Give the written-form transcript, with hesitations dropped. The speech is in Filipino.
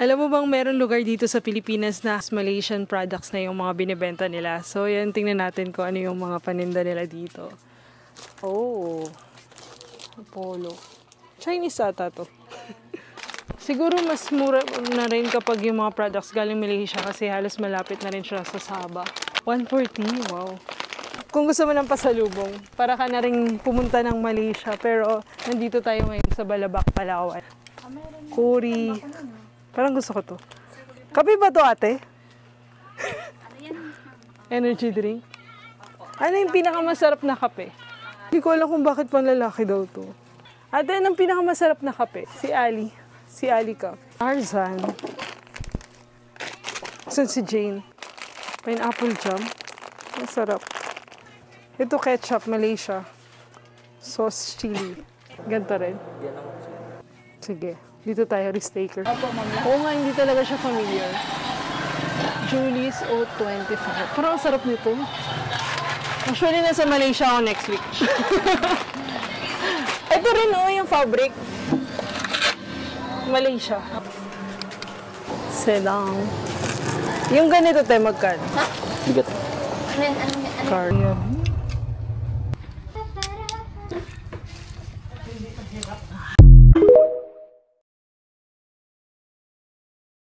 Alam mo bang meron lugar dito sa Pilipinas na Malaysian products na yung mga binibenta nila? So, yan, tingnan natin kung ano yung mga paninda nila dito. Oh, Apollo. Chinese ata to. Siguro mas mura na rin kapag yung mga products galing Malaysia kasi halos malapit na rin siya sa Sabah. 140, wow. Kung gusto mo ng pasalubong, para ka na rin pumunta ng Malaysia. Pero nandito tayo ngayon sa Balabac, Palawan. Curry. Parang gusto ko to. Kape ba to, ate? Energy drink? Ano yung pinakamasarap na kape? Hindi ko alam kung bakit panlalaki daw to. Ate, anong pinakamasarap na kape? Si Ali. Si Ali Cup. Tarzan. Saan si Jane? Pineapple jam. Masarap. Ito ketchup, Malaysia. Sauce chili. Ganito rin. Sige. Dito tayo, risk taker. Oo nga, hindi talaga siya familiar. Julie's Oat 25. Parang sarap nito. Actually, nasa Malaysia ako next week. Ito rin, yung fabric. Malaysia. Sedang. Yung ganito tayo magkano? Bigat. Card.